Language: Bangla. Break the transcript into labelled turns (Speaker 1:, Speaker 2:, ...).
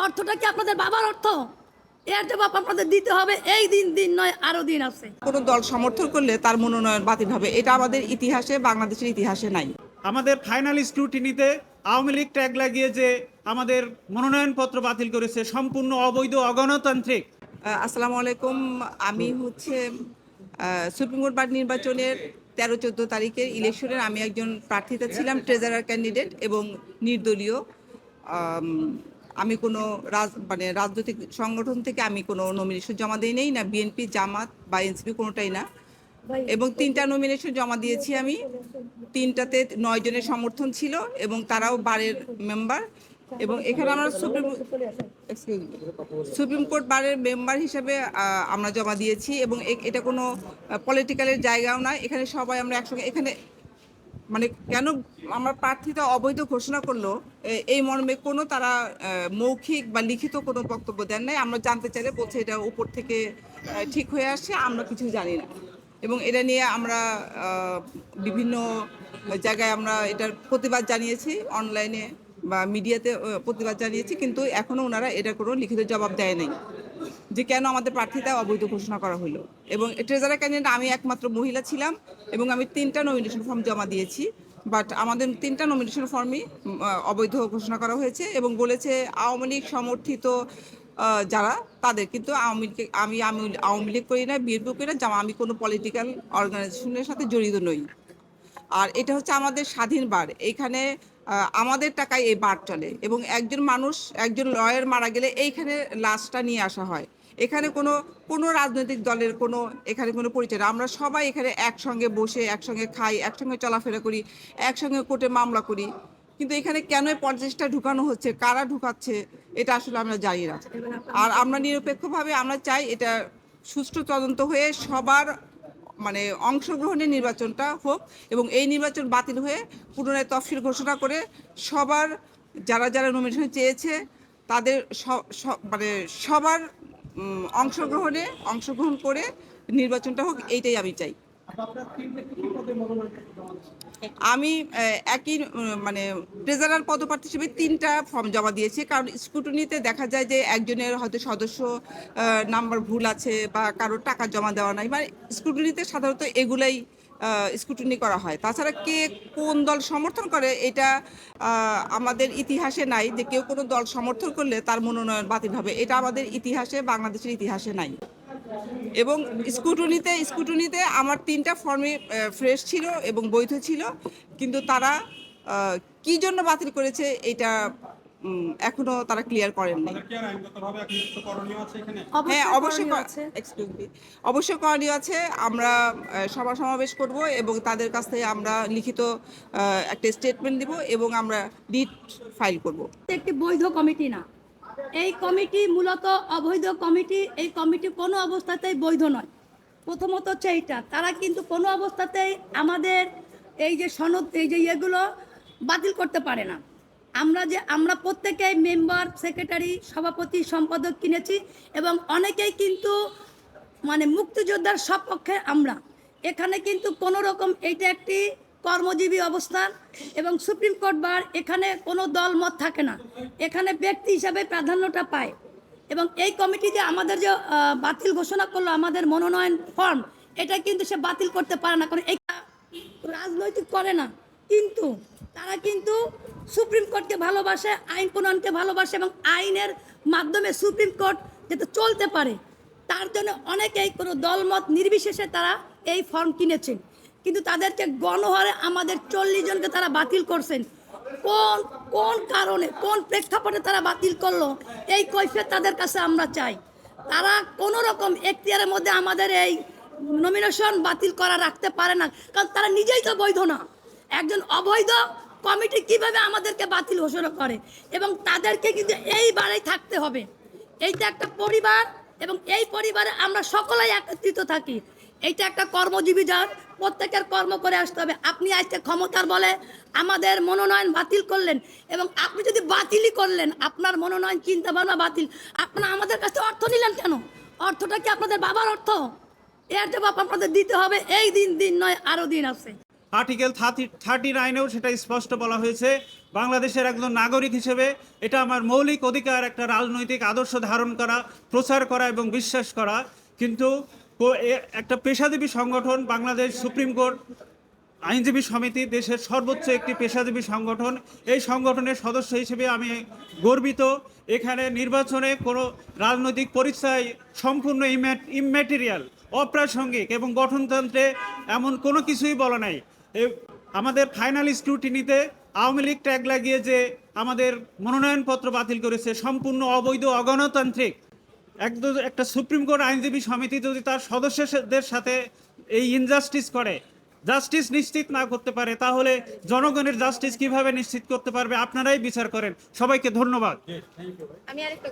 Speaker 1: অর্থটা কি আপনাদের বাবার অর্থ? এর জবাব আপনাদের দিতে হবে। এই দিন দিন নয়, আরো দিন আছে।
Speaker 2: কোনো দল সমর্থন করলে তার মনোনয়ন বাতিল হবে, এটা আমাদের ইতিহাসে, বাংলাদেশের ইতিহাসে নাই।
Speaker 3: আমাদের ফাইনাল স্ক্রুটিনিতে আওয়ামী লীগ ট্যাগ লাগিয়ে যে আমাদের মনোনয়নপত্র বাতিল করেছে সম্পূর্ণ অবৈধ, অগণতান্ত্রিক।
Speaker 2: আসসালামু আলাইকুম। আমি সুপ্রিম কোর্ট বার নির্বাচনের 13-14 তারিখের ইলেকশনের আমি একজন প্রার্থিতা ছিলাম, ট্রেজারার ক্যান্ডিডেট এবং নির্দলীয়। আম, আমি কোনো রাজনৈতিক সংগঠন থেকে আমি কোনো নমিনেশন জমা দিই নেই, না বিএনপি, জামাত বা এনসিপি, কোনোটাই না। এবং 3টা নমিনেশন জমা দিয়েছি আমি। 3টাতে 9 জনের সমর্থন ছিল এবং তারাও বারের মেম্বার। এবং এখানে আমরা সুপ্রিম কোর্ট বারের মেম্বার হিসেবে আমরা জমা দিয়েছি এবং এটা কোনো পলিটিক্যালের জায়গাও না। এখানে সবাই আমরা একসঙ্গে, এখানে মানে কেন আমার প্রার্থীতা অবৈধ ঘোষণা করলো এই মর্মে কোনো তারা মৌখিক বা লিখিত কোনো বক্তব্য দেন নাই। আমরা জানতে চাইলে বলছে এটা উপর থেকে ঠিক হয়ে আসছে, আমরা কিছু জানি না। এবং এটা নিয়ে আমরা বিভিন্ন জায়গায় আমরা এটার প্রতিবাদ জানিয়েছি, অনলাইনে বা মিডিয়াতে প্রতিবাদ জানিয়েছি, কিন্তু এখনও ওনারা এটা কোনো লিখিত জবাব দেয় নাই যে কেন আমাদের প্রার্থীতা অবৈধ ঘোষণা করা হলো। এবং ট্রেজারার ক্যান্ডিডেট আমি একমাত্র মহিলা ছিলাম এবং আমি 3টা নমিনেশন ফর্ম জমা দিয়েছি, বাট আমাদের 3টা নমিনেশন ফর্মই অবৈধ ঘোষণা করা হয়েছে এবং বলেছে আওয়ামী লীগ সমর্থিত যারা তাদের, কিন্তু আমি আওয়ামী লীগ করি না, বিএনপি করি না, আমি কোনো পলিটিক্যাল অর্গানাইজেশনের সাথে জড়িত নই। আর এটা হচ্ছে আমাদের স্বাধীন বার, এইখানে আমাদের টাকায় এই বার চলে এবং একজন মানুষ, একজন লয়ার মারা গেলে এইখানে লাশটা নিয়ে আসা হয়। এখানে কোনো রাজনৈতিক দলের এখানে কোনো পরিচয় না। আমরা সবাই এখানে একসঙ্গে বসে একসঙ্গে খাই, একসঙ্গে চলাফেরা করি, একসঙ্গে কোর্টে মামলা করি। কিন্তু এখানে কেন পঞ্চাশটা ঢুকানো হচ্ছে, কারা ঢুকাচ্ছে, এটা আসলে আমরা জানি না। আর আমরা নিরপেক্ষভাবে আমরা চাই এটা সুষ্ঠু তদন্ত হয়ে সবার অংশগ্রহণের নির্বাচনটা হোক এবং এই নির্বাচন বাতিল হয়ে পুনরায় তফসিল ঘোষণা করে সবার যারা যারা নমিনেশন চেয়েছে তাদের সবার অংশগ্রহণ করে নির্বাচনটা হোক, এইটাই আমি চাই। আমি একই ট্রেজারার পদপ্রার্থী হিসেবে 3টা ফর্ম জমা দিয়েছি, কারণ স্ক্রুটিনিতে দেখা যায় যে একজনের হয়তো সদস্য নাম্বার ভুল আছে বা কারোর টাকা জমা দেওয়া নাই। স্ক্রুটিনিতে সাধারণত এগুলাই স্ক্রুটিনি করা হয়। তাছাড়া কে কোন দল সমর্থন করে এটা আমাদের ইতিহাসে নাই, যে কেউ কোনো দল সমর্থন করলে তার মনোনয়ন বাতিল হবে, এটা আমাদের ইতিহাসে, বাংলাদেশের ইতিহাসে নাই। এবং স্কুটুনিতে আমার 3টা ফর্মে ফ্রেশ ছিল এবং বৈধ ছিল, কিন্তু তারা কি জন্য বাতিল করেছে এটা এখনো তারা ক্লিয়ার করেননি। হ্যাঁ, অবশ্যই করণীয় আছে। আমরা সভা সমাবেশ করব এবং তাদের কাছ থেকে আমরা লিখিত একটা স্টেটমেন্ট দিব এবং আমরা রিট ফাইল করব।
Speaker 1: একটি বৈধ কমিটি না, এই কমিটি মূলত অবৈধ কমিটি। এই কমিটি কোনো অবস্থাতেই বৈধ নয়। প্রথমত হচ্ছে এইটা, তারা কিন্তু কোনো অবস্থাতেই আমাদের এই যে সনদ, এই যে এগুলো বাতিল করতে পারে না। আমরা প্রত্যেকেই মেম্বার, সেক্রেটারি, সভাপতি, সম্পাদক কিনেছি এবং অনেকেই কিন্তু মুক্তিযোদ্ধার সপক্ষে আমরা। এখানে কিন্তু কোনো রকম, এইটা একটি কর্মজীবী অবস্থান এবং সুপ্রিম কোর্ট বার, এখানে কোনো দল মত থাকে না, এখানে ব্যক্তি হিসাবে প্রাধান্যটা পায়। এবং এই কমিটি যে আমাদের যে বাতিল ঘোষণা করলো আমাদের মনোনয়ন ফর্ম, এটা কিন্তু সে বাতিল করতে পারে না, কারণ এটা রাজনৈতিক করে না, কিন্তু তারা কিন্তু সুপ্রিম কোর্টকে ভালোবাসে, আইন প্রণয়নকে ভালোবাসে এবং আইনের মাধ্যমে সুপ্রিম কোর্ট যাতে চলতে পারে তার জন্য অনেকেই কোনো দলমত নির্বিশেষে তারা এই ফর্ম কিনেছেন। কিন্তু তাদেরকে গণহারে আমাদের 40 জনকে তারা বাতিল করছেন। কোন কারণে, কোন প্রেক্ষাপটে তারা বাতিল করলো, এই কৈফিয়ত তাদের কাছে আমরা চাই। তারা কোনো রকম এখতিয়ারের মধ্যে আমাদের এই নমিনেশন বাতিল করা রাখতে পারে না, কারণ তারা নিজেই তো বৈধ না। একজন অবৈধ কমিটি কিভাবে আমাদেরকে বাতিল ঘোষণা করে? এবং তাদেরকে কিন্তু এইবারেই থাকতে হবে। এইটা একটা পরিবার এবং এই পরিবারে আমরা সকলেই একত্রিত থাকি। এইটা একটা কর্মজীবী যার প্রত্যেকের কর্ম করে আসতে হবে। আপনি আজকে ক্ষমতার বলে আমাদের মনোনয়ন বাতিল করলেন এবং আপনি যদি বাতিলই করলেন, আপনার মনোনয়ন চিন্তা ভাবনা বাতিল, আপনারা আমাদের কাছে অর্থ নিলেন কেন? অর্থটা কি আপনাদের বাবার অর্থ? এর জবাব আপনাদের দিতে হবে। এই দিন দিন নয়, আরো দিন আছে।
Speaker 3: আর্টিকেল 39-এও সেটা স্পষ্ট বলা হয়েছে, বাংলাদেশের একজন নাগরিক হিসেবে এটা আমার মৌলিক অধিকার একটা রাজনৈতিক আদর্শ ধারণ করা, প্রচার করা এবং বিশ্বাস করা। কিন্তু একটা পেশাজীবী সংগঠন বাংলাদেশ সুপ্রিম কোর্ট আইনজীবী সমিতি দেশের সর্বোচ্চ একটি পেশাজীবী সংগঠন, এই সংগঠনের সদস্য হিসেবে আমি গর্বিত। এখানে নির্বাচনে কোনো রাজনৈতিক পরিচয় সম্পূর্ণ ইম্যাটেরিয়াল, অপ্রাসঙ্গিক এবং গঠনতন্ত্রে এমন কোনো কিছুই বলা নাই। আমাদের ফাইনাল স্ক্রুটিনিতে আওয়ামী লীগ ট্যাগ লাগিয়ে যে আমাদের মনোনয়নপত্র বাতিল করেছে সম্পূর্ণ অবৈধ, অগণতান্ত্রিক। একটা সুপ্রিম কোর্ট আইনজীবী সমিতি যদি তার সদস্যদের সাথে এই ইনজাস্টিস করে, জাস্টিস নিশ্চিত না করতে পারে, তাহলে জনগণের জাস্টিস কিভাবে নিশ্চিত করতে পারবে? আপনারাই বিচার করেন। সবাইকে ধন্যবাদ।
Speaker 4: আমি আরেকটা